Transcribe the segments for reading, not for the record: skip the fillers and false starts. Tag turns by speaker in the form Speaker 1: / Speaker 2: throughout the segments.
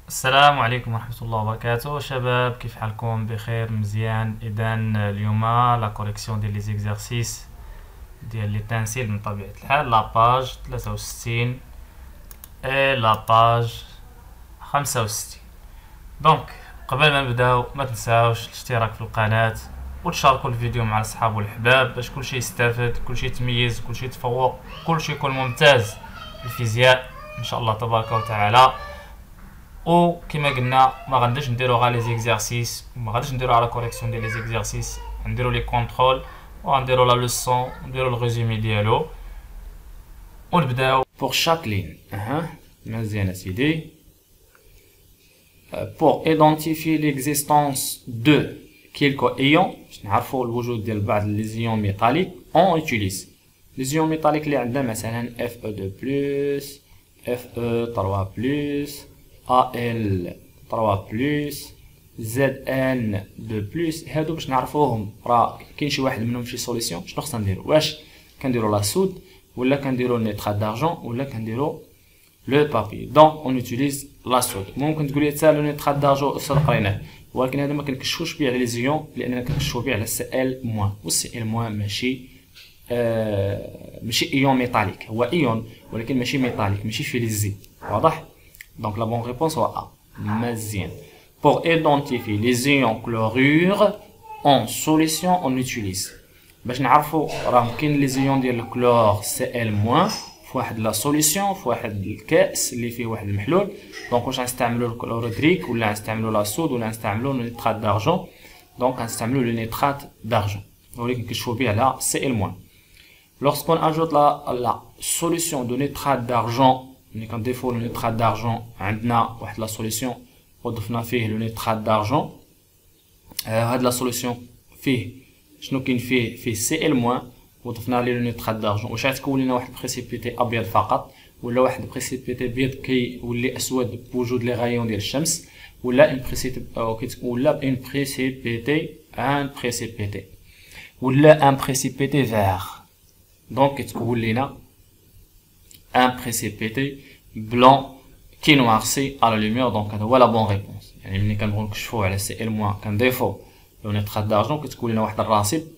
Speaker 1: السلام عليكم ورحمة الله وبركاته شباب، كيف حالكم؟ بخير مزيان. إذا اليوم لا كوريكسيون ديال لي زيكزارسيس ديال لي تانسيل من طبيعة الحال لا باج 63 اي لا باج 65. دونك قبل ما نبداو ما تنساوش الاشتراك في القناة وتشاركوا الفيديو مع الأصحاب والأحباب باش كلشي يستافد، كلشي يتميز، كلشي يتفوق، كلشي يكون ممتاز في الفيزياء إن شاء الله تبارك وتعالى. و كما قلنا ما غاديش نديرو غير لي زيكزارسيس، ما غاديش نديرو على كوريكسيون ديال لي زيكزارسيس، نديرو لي كونترول وغنديرو لا لوسون ونديرو الريزومي ديالو ونبداو بور شاك لين. مزيان سيدي. pour identifier l'existence de quelques ions باش نعرفوا الوجود ديال بعض لي زيون ميتاليك on utilise لي زيون ميتاليك اللي عندنا مثلا Fe2+, Fe3+, Al3+, Zn2+. هادو باش نعرفوهم راه كاين شي واحد منهم في سوليسيون. شنو خصنا نديرو؟ واش كنديرو لا سود ولا كنديرو النيترات دارجون ولا كنديرو لو بابي؟ دونك اون يوتيليز لا سود. ممكن تقول لي حتى لو نيترات دارجون استاذ قريناه، ولكن هذا ما كنكشفوش به على لي زيون لاننا كنكشفو به على السي ال موان، والسي ال موان ماشي ايون ميتاليك، هو ايون ولكن ماشي ميتاليك، ماشي فلزي. واضح؟ دونك لا بون ريبونس هو ا. مزيان. pour identifier les ions chlorure en solution on utilise باش نعرفوا راه كاين لي زيون ديال الكلور سي ال موان في واحد لا سوليسيون، في واحد الكاس اللي فيه واحد المحلول. دونك واش غنستعملوا الكلوريدريك ولا غنستعملوا لا سود ولا غنستعملوا النيترات دارجون؟ دونك غنستعملوا لو نيترات دارجون ولكن كنشوفوا به على سي ال موان. lorsqu'on ajoute la solution de nitrate d'argent، ملي كنضيفوا لو نيترات دارجون عندنا واحد لا سوليسيون وضفنا فيه لو نيترات دارجون. هاد لا سوليسيون فيه شنو كاين؟ فيه سي ال موان وضفنا ليه لو نيترات دارجون. واش غتكون لنا واحد بريسيبيتي ابيض فقط ولا واحد بريسيبيتي ابيض كيولي اسود بوجود لي غايون ديال الشمس، ولا ان بريسيبيتي ولا ان بريسيبيتي ان بريسيبيتي ولا ان بريسيبيتي فير؟ دونك كتكون لنا ان بريسيبيتي بلون كي نوارسي على لوميير. دونك هذا هو لا بون ريبونس. يعني ملي كنبغيو نكشفوه على سي ال موان كنضيفو لو نيترات دارجون كتكون لنا واحد الراسب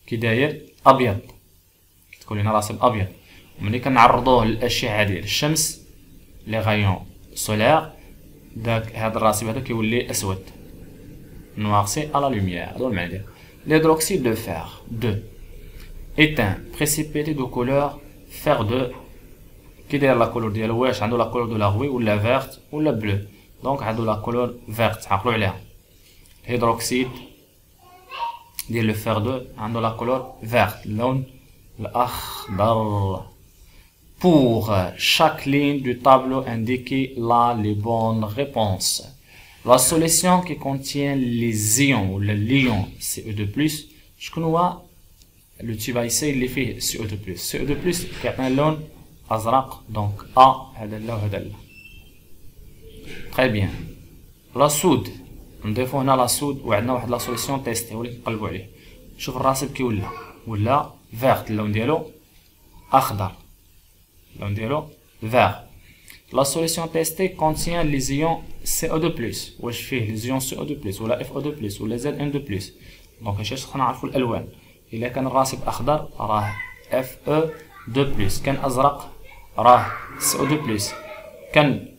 Speaker 1: كي داير ابيض، كتكون لنا راسب ابيض. ملي كنعرضوه للاشعه ديال الشمس لي غايون سولير، داك هذا الراسب هذا كيولي اسود نوارسي على لوميير. هذا المعنى ديالو. l'hydroxyde de fer 2 est un précipité de couleur fer 2 كي داير لا كولور ديالو، واش عنده لا كولور دو لا غوي ولا فيرت ولا بلو؟ دونك عنده لا كولور فيرت، عقلوا عليها. الهيدروكسيد ديال لو فير 2 عنده لا كولور فيرت، اللون الاخضر. pour chaque ligne du tableau indiquez là les bonnes réponses. la solution qui contient les ions ou l'ion CO2+، شكون هو لو تيبايسي اللي فيه CO2+؟ CO2+ كيعطينا اللون ازرق، دونك هذا لا وهذا لا. تري بيان. لا سود نضيفو هنا لا سود وعندنا واحد لا سوليسيون تيستي ولكن نقلبو عليه. شوف الراسب كي ولا فيرت، اللون ديالو اخضر، اللون ديالو فير. لا سوليسيون تيستي كونتيان لي زيون CO2+، واش فيه لي زيون CO2+ ولا Fe2+ ولا Zn2+؟ دونك هادشي خصنا نعرفو الالوان. الا كان الراسب اخضر راه Fe2+، كان ازرق راه CO2+، كان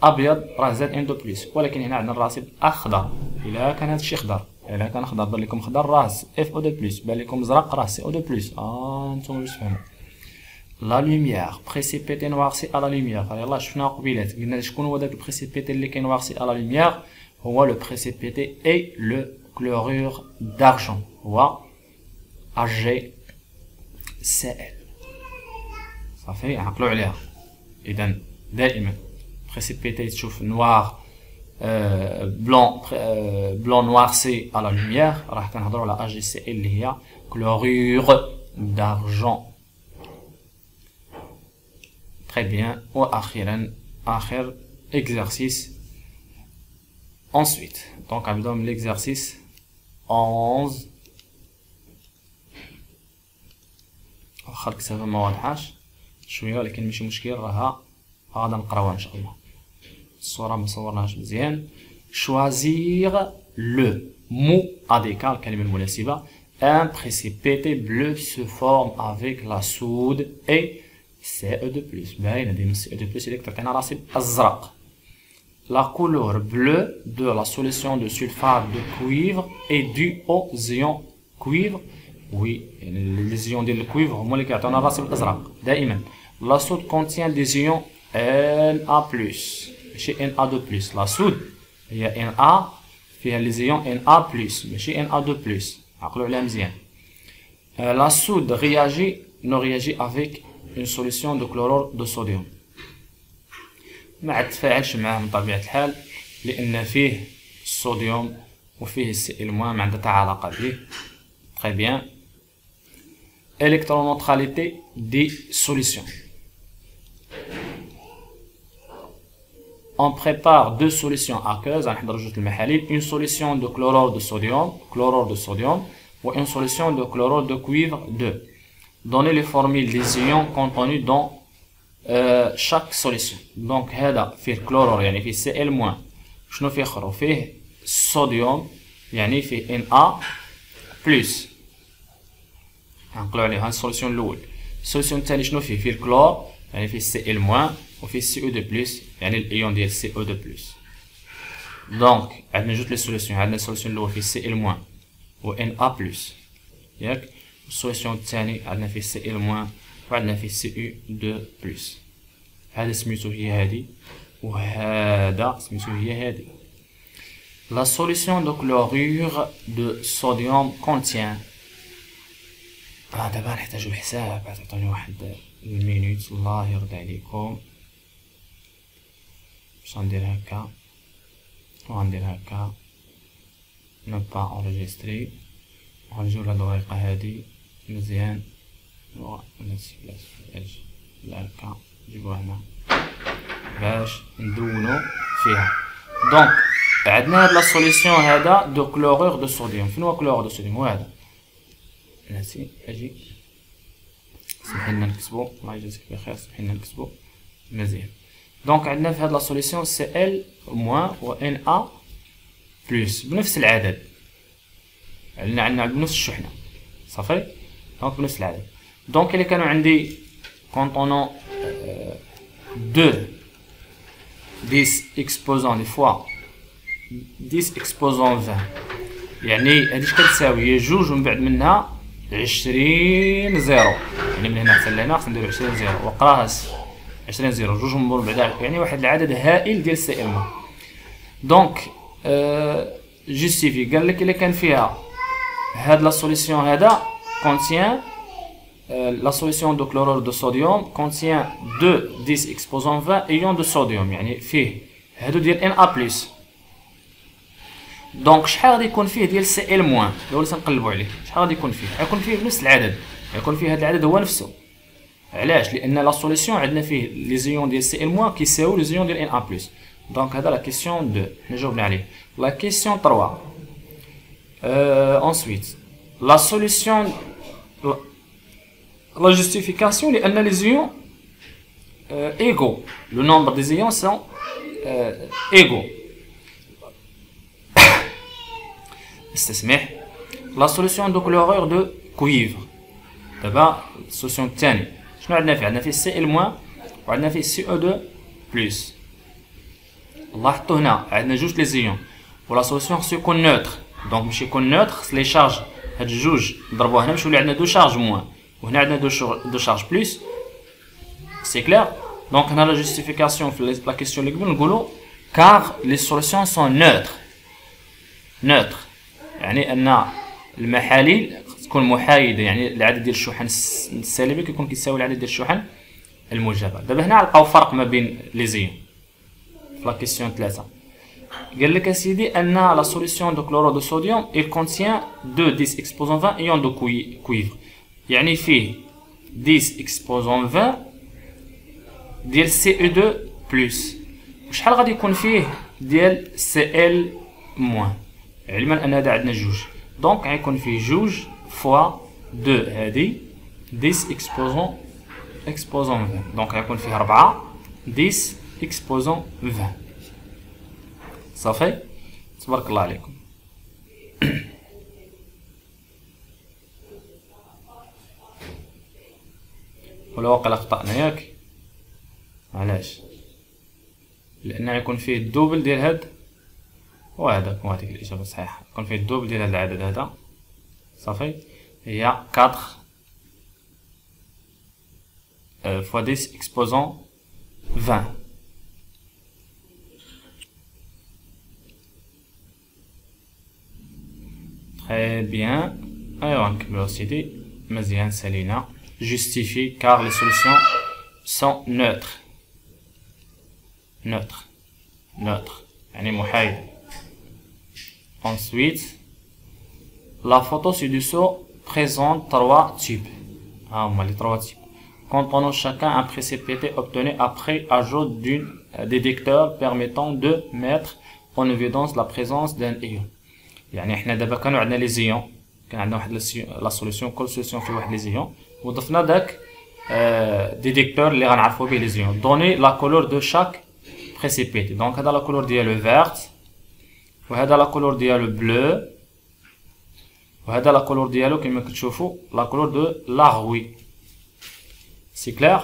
Speaker 1: ابيض راه Zn2+. ولكن هنا عندنا الراسب اخضر. الا كان هادشي خضر، الا كان خضر بان لكم خضر راه Fe2+، بان لكم زرق راه CO2+. نتوما باش تفهموا. لا لوميير بريسيبيتي نوارسي على لوميير، يلاه شفنا قبيلات قلنا شكون هو داك البريسيبيتي اللي كينوارسي على لوميير؟ هو لو بريسيبيتي اي لو كلورور دارجون، هو HgCl. صافي عقلوا عليها. اذا دائما بريسيبيتي تشوف نوار بلون نوارسي على لوميير راح كنهضروا على HgCl اللي هي كلورور دارجون. Très bien. وأخيرا آخر exercice. Ensuite, donc نبداو من l'exercice 11. واخا الكتابة ما واضحاش شوية ولكن ماشي مشكل، راها غادا نقراوها إن شاء الله. الصورة ما صورناهاش مزيان. choisir le mot adéquat الكلمة المناسبة. Un précipité bleu se forme avec la soude et CE2+. باينة ديما CE2+ اللي تعطينا راسب أزرق. La couleur bleue de la solution de sulfate de cuivre est due aux ions cuivre. Oui, les ions de cuivre هما اللي كيعطيونا الراسب الأزرق دائما. La soude contient des ions Na+. ماشي Na2+. La soude هي Na فيها les ions Na+. ماشي Na2+. عقلوا عليها مزيان. La soude ne réagit avec une solution de chlorure de sodium. ما تفاعلش معاه من طبيعة الحال لأن فيه الصوديوم وفيه السائل ما عندها حتى علاقة به. Très bien. Électroneutralité des solutions. On prépare deux solutions aqueuses. Une solution de chlorure de sodium ou une solution de chlorure de cuivre 2. Donnez les formules des ions contenus dans chaque solution. Donc هذا فيه chlorure يعني فيه Cl-. شنو فيه اخر؟ فيه صوديوم يعني فيه Na+. نقولوا عليها السوليسيون الاول. السوليسيون الثاني شنو فيه؟ فيه الكلور يعني فيه Cl- وفيه CO2+ يعني الايون ديال CO2+. دونك عندنا جوج لي سوليسيون. عندنا السوليسيون الاول فيه Cl- و Na+. ياك. السوليسيون الثاني عندنا فيه Cl- وعندنا فيه CO2+. هذا سميتو هي هادي وهذا سميتو هي هادي. La solution de chlorure de sodium contient. دابا نحتاجو الحساب. تعطوني واحد المينوت الله يرضي عليكم. باش غندير هكا وغندير هكا نو با اونجستري. غنجيو لهاد الورقة هادي مزيان لا هكا نجيبوها هنا باش ندونو فيها. دونك عندنا هاد لا سوليسيون هذا دو كلورور دو صوديوم. فين هو كلورور دو صوديوم؟ هو هذا. ناسي اجي سمحيلنا نكتبو الله يجازيك بخير. سمحيلنا نكتبو مزيان. دونك عندنا في هاد لا سوليسيون Cl- و Na+ بنفس العدد. عندنا بنفس الشحنة صافي. دونك بنفس العدد. دونك اللي كانوا عندي كونطونون 2 10 exposant des fois 10 exposant 20 يعني هادي اش كتساوي؟ هي جوج ومن بعد منها 20 زيرو. يعني من هنا حتى لهنا خصنا نديرو 20 زيرو. وقراها 20 زيرو جوج من بعد يعني واحد العدد هائل ديال السائل. دونك جوستيفي قال لك الا كان فيها هاد لا سوليسيون هذا contient la solution de chlorure de sodium contient 2 10 exposant 20 ions de sodium يعني فيه هادو ديال Na+. دونك شحال غادي يكون فيه ديال Cl-. الاول تنقلبوا عليه شحال غادي يكون فيه؟ غيكون فيه بنفس العدد. غيكون فيه هاد العدد هو نفسه. علاش؟ لان لا سوليسيون عندنا فيه لي زيون ديال Cl- كيساويو لي زيون ديال Na+. دونك هذا لا كيسيون 2 حنا جاوبنا عليه. لا كيسيون 3 ensuite la solution la justification لأن les ions égaux. Le nombre des ions sont égaux. استسمح. La solution de chlorure de cuivre. دابا السوليسيون الثاني شنو عندنا فيه؟ عندنا فيه Cl- وعندنا فيه CO2+. لاحظتوا هنا عندنا جوج لي زيون ولا سوليسيون خصو يكون نوتر. دونك باش يكون نوتر خص لي شارج هاد الجوج نضربوها هنا باش يولي عندنا دو شارج موان وهنا عندنا دو شارج بلس. سي كلير. دونك هنا لا جوستيفيكاسيون في لا كيسيون اللي قبل نقولوا كار لي سوليسيون سون نوتر. نوتر يعني ان المحاليل تكون محايده يعني العدد ديال الشحن السالبي كيكون كيساوي العدد ديال الشحن الموجبه. دابا هنا لقاو فرق ما بين لي زيون في لا كيسيون 3. قال لك اسيدي ان لا سوليسيون دو كلورور دو صوديوم il contient 2 10 exposant 20 ions de cuivre يعني فيه 10 exposant 20 ديال Ce2+. وشحال غادي يكون فيه ديال Cl-. علما ان هذا عندنا جوج دونك غيكون فيه جوج فوا 2 هادي 10 exposant 20 دونك غيكون فيه 4 10 exposant 20. صافي تبارك الله عليكم. ولا واقيلا خطأنا ياك؟ علاش؟ لأن يكون فيه الدوبل ديال هاد وهذاك، وهذيك الإجابة الصحيحة، يكون فيه الدوبل ديال هاد العدد هذا. صافي هي 4 fois 10 exposant 20. Très bien. أيوا نكملو سيدي. مزيان سالينا. Justifie car les solutions sont neutres. Neutre. يعني محايدة. Ensuite, la photo ci-dessous présente 3 types. Ah, on a les 3 types. Contenant chacun un précipité obtenu après ajout d'un détecteur permettant de mettre en évidence la présence d'un ion. يعني احنا دابا كانوا عندنا لي زيون، كان عندنا واحد لا سوليسيون، كل سوليسيون فيه واحد لي زيون، وضفنا داك ديتيكتور اللي غنعرفوا به لي زيون. دوني لا كولور دو شاك بريسيبيتي. دونك هذا لا كولور ديالو فيرت، وهذا لا كولور ديالو بلو، وهذا لا كولور ديالو كما كتشوفوا لا كولور دو لاغوي. سي كلير.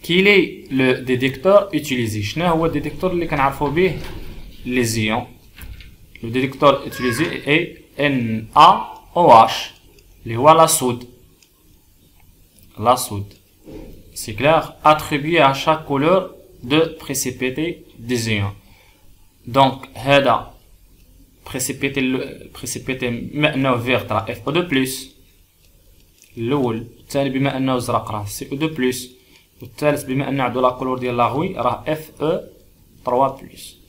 Speaker 1: كيل اي لو ديتيكتور اوتيليزي. شنو هو الديتيكتور اللي كنعرفوا به لي زيون؟ لو ديتيكتور اوتيليزي اي NaOH اللي هو la soude. C'est clair. Attribué à chaque couleur de précipité des ions. Donc هذا précipité بما انه فيرت راه FO2+، الاول. الثاني بما انه زرق راه CO2+، والثالث بما انه عنده لا كولور ديال لاغوي راه Fe3+.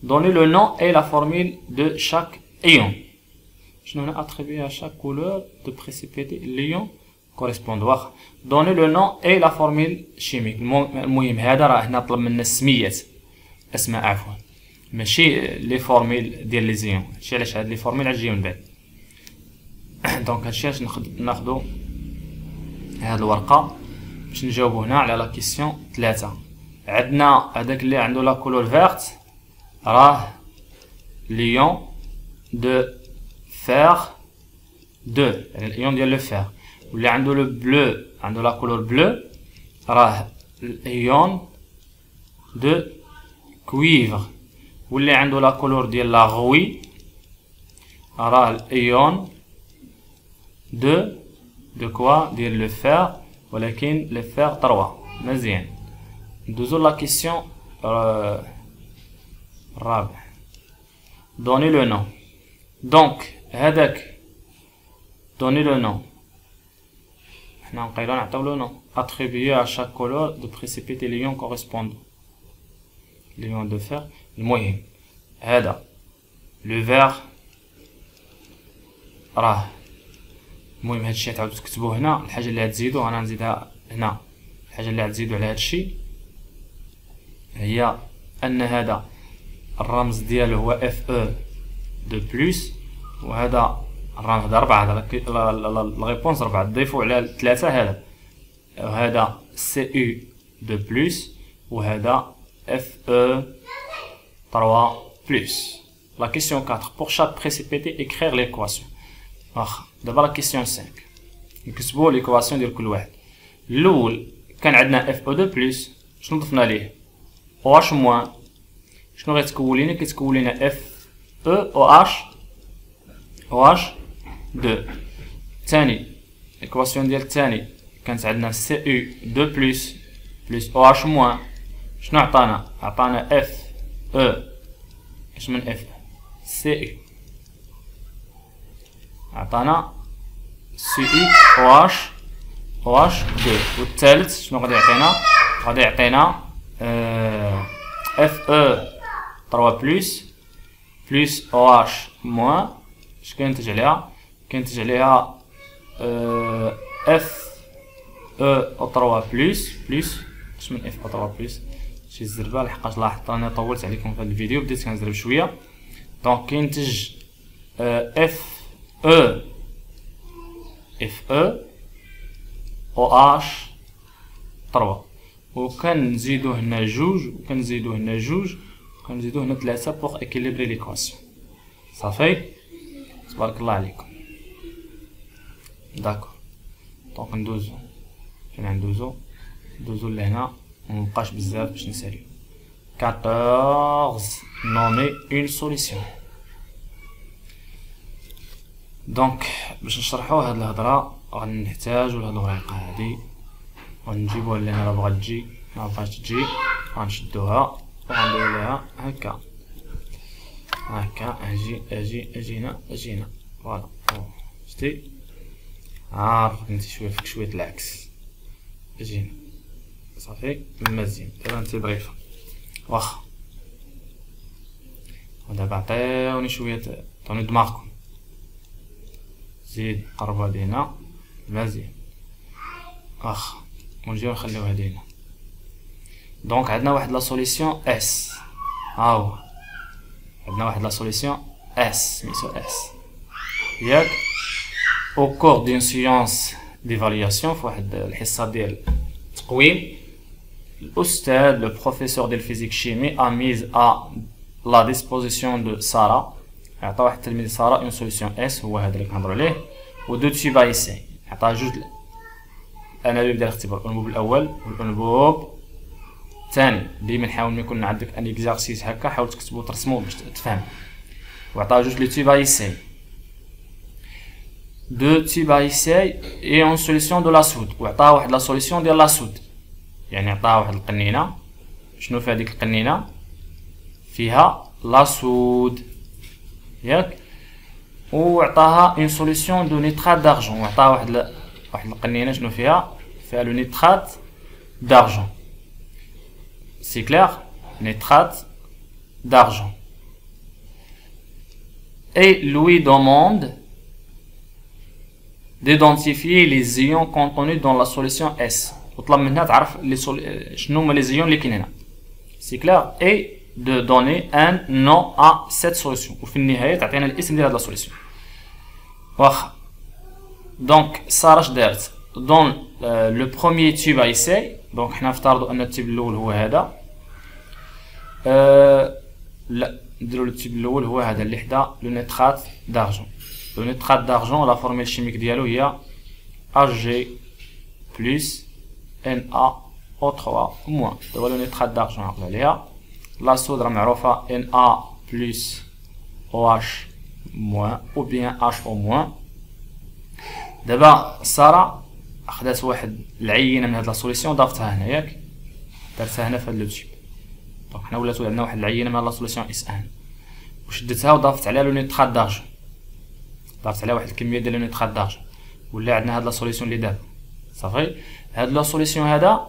Speaker 1: Donnez le nom et la formule de chaque ion. شنو هنا attribué à chaque couleur de précipité l'ion correspond. واخا donnez le nom et la formule chimique. المهم هذا راه هنا طلب منا السميات، اسماء عفوا، ماشي لي فورميل ديال لي زيون. هادشي علاش هاد لي فورميل غتجيو من بعد. دونك هادشي علاش ناخدو هاد الورقه باش نجاوبو هنا على لا كيسيون 3. عندنا هذاك اللي عنده لا كولور فيرت راه ليون دو فير 2، يعني الايون ديال لو فير. واللي عنده لو بلو، عنده لا كولور بلو، راه الايون دو كويفر. واللي عنده لا كولور ديال لا غوي راه الايون دو كوا ديال لو فير، ولكن لو فير 3. مزيان. ندوزو لا كيسيون الرابع. دوني لو نون. دونك هذاك دوني لو نون، حنا نقيلو نعطيو لو نون. attribué à chaque couleur de précipiter l'ion correspondant. l'ion de fer. المهم هذا لو فير راه، المهم هادشي تعاودو تكتبوه هنا. الحاجه اللي غتزيدو انا نزيدها هنا، الحاجه اللي غتزيدو على هادشي هي ان هذا الرمز ديالو هو Fe2+، وهذا الرمز هذا 4. هذا الريبونس 4 تضيفوا على 3 هذا، وهذا Cu2+، وهذا Fe3+. La question 4. Pour chaque précipité, écrire l'équation. D'abord la question 5. نكتبوا l'équation ديال كل واحد. الاول كان عندنا Fe2+، شنو ضفنا ليه؟ OH-. شنو غيتكون لينا؟ كيتكون لينا OH2. الثاني الايكواسيون ديال الثاني كانت عندنا Cu2+ بلس OH-. شنو عطانا؟ عطانا اش من F Cu، عطانا CuOH2. والثالث شنو غادي يعطينا؟ غادي يعطينا Fe3+ بلس OH-. اش كينتج عليها؟ كينتج عليها Fe3+ اش من Fe3+. شي زربه لحقاش لاحظت انا طولت عليكم في هذا الفيديو، بديت كنزرب شويه. دونك كينتج FeOH3، وكنزيدو هنا جوج، وكنزيدو هنا جوج، غنزيدو هنا 3 بوغ اكيليبري ليكواسيون. صافي تبارك الله عليكم. داكور دونك ندوزو فين ندوزو لهنا ومبقاش بزاف باش نساليو. 14 nommer une solution. دونك باش نشرحو هاد الهضره غنحتاجو لهاد الورقه هادي غنجيبوها لهنا راه بغات تجي ما بغاتش تجي غنشدوها وغنديرو ليها هكا اجي هنا فوالا شتي عارف انت فيك شويه العكس اجي هنا صافي مزيان. دابا انت ظريفه واخا ودابا عطيوني شويه عطوني دماغكم زيد قربوا هادي هنا مزيان واخا ونجيو نخليو هادي هنا. دونك عندنا واحد لا سوليسيون اس ها هو عندنا واحد لا سوليسيون اس سميتو اس ياك او كور دون سيونس ديفالياسيون فواحد الحصه ديال التقويم الاستاذ لو بروفيسور ديال الفيزيك شيمي ا ميز ا لا ديسبوزيسيون دو ساره عطا واحد التلميذ ساره اون سوليسيون اس هو هذا اللي كنهضروا عليه و دو تيبا يساي عطا جوج الانابيب ديال الاختبار الانبوب الاول والانبوب الثاني. ديما نحاول ما يكون عندك ان اكزارسيس هكا حاول تكتبو ترسمو باش تفهم. وعطا جوج لي تيبا يساي دو تيبا يساي اي اون سوليسيون دو لا سود وعطا واحد لا سوليسيون ديال لا سود يعني عطا واحد القنينه. شنو في هذيك القنينه؟ فيها لا سود ياك وعطاها اون سوليسيون دو نيترات دارجون وعطاها واحد القنينه شنو فيها لو نيترات دارجون. سي كلير نيترات دارجون et lui demande d'identifier les ions contenus dans la solution S. وطلب منها تعرف شنو هما لي زيون اللي كاينين هنا. سي كلير اي دو دوني ان نو ا سيت سوليسيون وفي النهايه تعطينا الاسم ديال هاد لا سوليسيون. واخا دونك ساره اش دارت دون لو بروميير تيب ايساي. دونك حنا نفترضوا ان التيب الاول هو هذا لا نديرو التيب الاول هو هذا اللي حدا لو نيترات دارجون. لو نيترات دارجون لا فورميل شيميك ديالو هي Hg plus NaO3 موان. دابا لو نيترات دارجون عقلوا عليها. لا سود راه معروفه Na plus OH موان او بيان HO موان. دابا ساره اخذت واحد العينه من هاد لا سوليسيون ضافتها هنا ياك درتها هنا في هاد لو تيب. دونك حنا ولات عندنا واحد العينه من لا سوليسيون اس ان وشدتها وضافت عليها لو نيترات دارجون ضافت عليها واحد الكميه ديال لو نيترات دارجون ولا عندنا هاد لا سوليسيون اللي دابا صافي. هاد لا سوليسيون هذا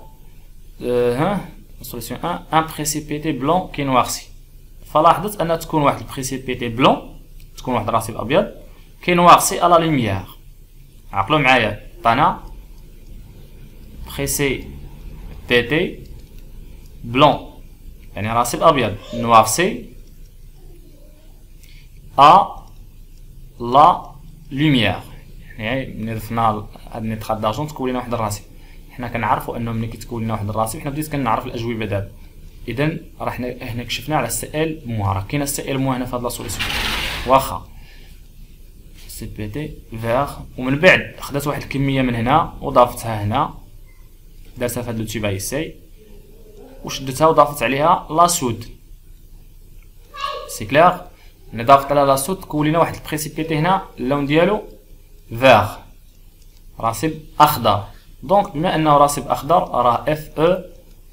Speaker 1: ها سوليسيون 1 ان بريسيبيتي بلون كي نوارسي. فلاحظت ان تكون واحد البريسيبيتي بلون تكون واحد الرصيد ابيض كي نوارسي على لوميير. عقلوا معايا طانا بريسيبيتي بلون يعني رصيد ابيض نوارسي ا لا لوميير يعني ملي ضفنا هاد النيترات دارجون تكون لنا واحد الرصيد. حنا كنعرفوا انه ملي كتكون لنا واحد الرصيد حنا بديت كنعرف الاجوبه دابا. اذا راه حنا هنا كشفنا على السائل مو راه كاين السائل مو هنا في هاد لا سوليسيون. واخا سي بي تي فيغ ومن بعد خدات واحد الكميه من هنا وضافتها هنا درتها في هاد لو تيب ايساي وشدتها وضافت عليها لا سود. سي كلير ملي ضافت عليها لا سود تكون لنا واحد البريسيبيتي هنا اللون ديالو فيغ راسب اخضر. دونك بما انه راسب اخضر راه اف او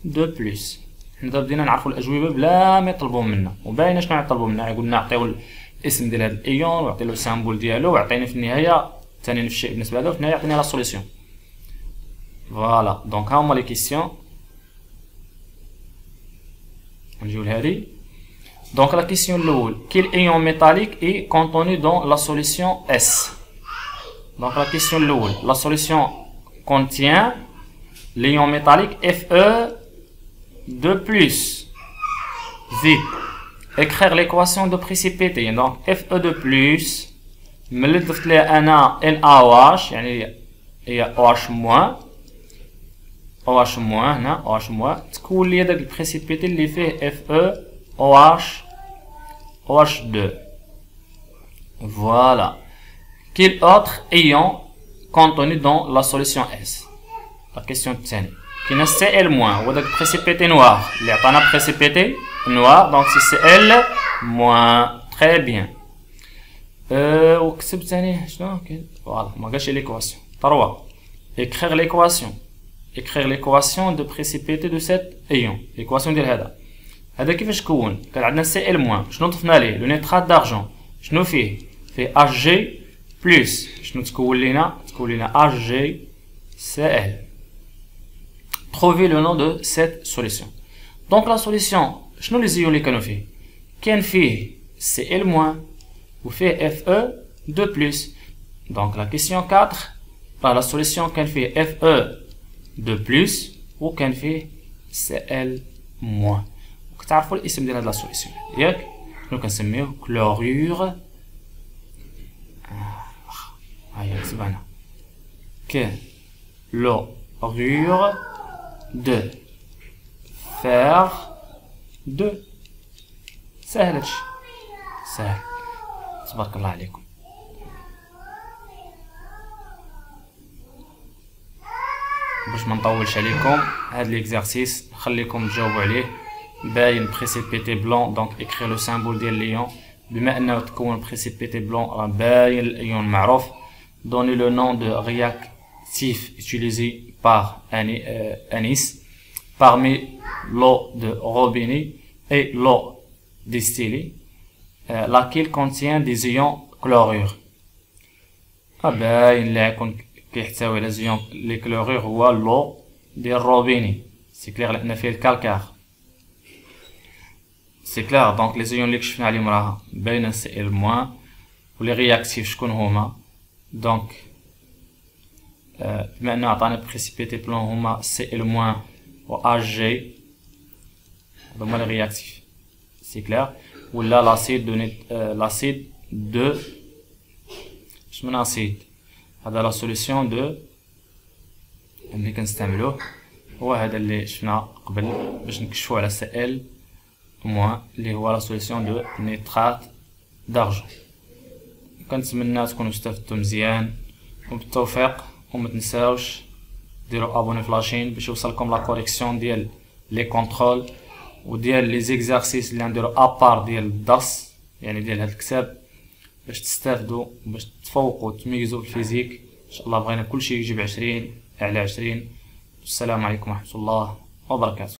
Speaker 1: دو بلس. حنا دابا بدينا نعرفوا الاجوبه بلا ما يطلبوا منا وباينه شنو يطلبوا منا. قلنا نعطيو الاسم ديال هذا الايون ويعطي له السامبول ديالو ويعطينا في النهايه ثاني نفس الشيء بالنسبه له في النهايه يعطينا لا سوليسيون. فوالا دونك ها هما لي كيسيون. نجيو لهادي. دونك لا كيسيون الاول كيل ايون ميتاليك اي كونتوني دون لا سوليسيون اس. دونك لا كيسيون الاول لا سوليسيون contient l'ion métallique Fe2+. Zid. Écrire l'équation de précipité. Donc Fe2+, ملي ضفت لها انا NaOH يعني هي OH موان OH موان هنا OH موان تكون لي داك البريسيبيتي اللي فيه Fe OH, OH2. Voilà. Quel autre ion contenu dans la solution S? La question tienne. Qui ne Cl-, ou donc précipité noir. Il y a pas un précipité noir, donc c'est Cl-. Très bien. وكتب ثاني شنو كاين فوالا ما قالش l'équation 3 écrire l'équation de précipité de cet ion l'équation ديال هذا كيفاش كون كان عندنا Cl- شنو ضفنا ليه le nitrate d'argent شنو فيه Hg plus شنو تكون لنا HgCl. Trouver le nom de cette solution. Donc la solution شنو les ions اللي كانوا فيه كان فيه Cl- ou fait Fe2+. Donc la question 4, la solution qu'elle fait Fe2+, ou qu'elle fait Cl-. Vous savez l'ism de la solution. Nous connaissons chlorure. Chlorure de fer 2. سهل. تبارك الله عليكم. باش ما نطولش عليكم هذا ليكزارسيس نخليكم تجاوبوا عليه. باين بريسيبيتي بلون دونك اكري لو سامبول ديال ليون بما انه تكون بريسيبيتي بلون راه باين الايون معروف. دوني لو نون دو رياكتيف utilisé par Anis parmi l'eau de robinet et l'eau distillée laquelle contient des ions chlorure. باين اللي يكون كيحتوي على زيون لي كلورور هو لو ديال الروبيني. سي كلير لان فيه الكالكار. سي كلير دونك لي زيون اللي كشفنا عليهم راه باينه Cl- ولي رياكتيف شكون هما. دونك بما انه عطانا بريسيبيتي بلون هما Cl- و Hg هما لي رياكتيف. سي كلير. ولا l'acide de شنو من acide هذا لا سوليسيون دو اللي كنستعملوه هو هذا اللي شفنا قبل باش نكشفوا على Cl- اللي هو لا سوليسيون دو نيترات دارجون. كنتمنى تكونوا استفدتوا مزيان وبالتوفيق وما تنساوش ديروا ابوني فلاشين باش يوصلكم لا كوريكسيون ديال لي كونترول وديال لي زيكزارسيس اللي نديرو ابار ديال الدرس يعني ديال هاد الكتاب باش تستافدوا باش تفوقوا تميزوا في الفيزيك. ان شاء الله بغينا كلشي يجيب 20 على 20. السلام عليكم ورحمة الله وبركاته.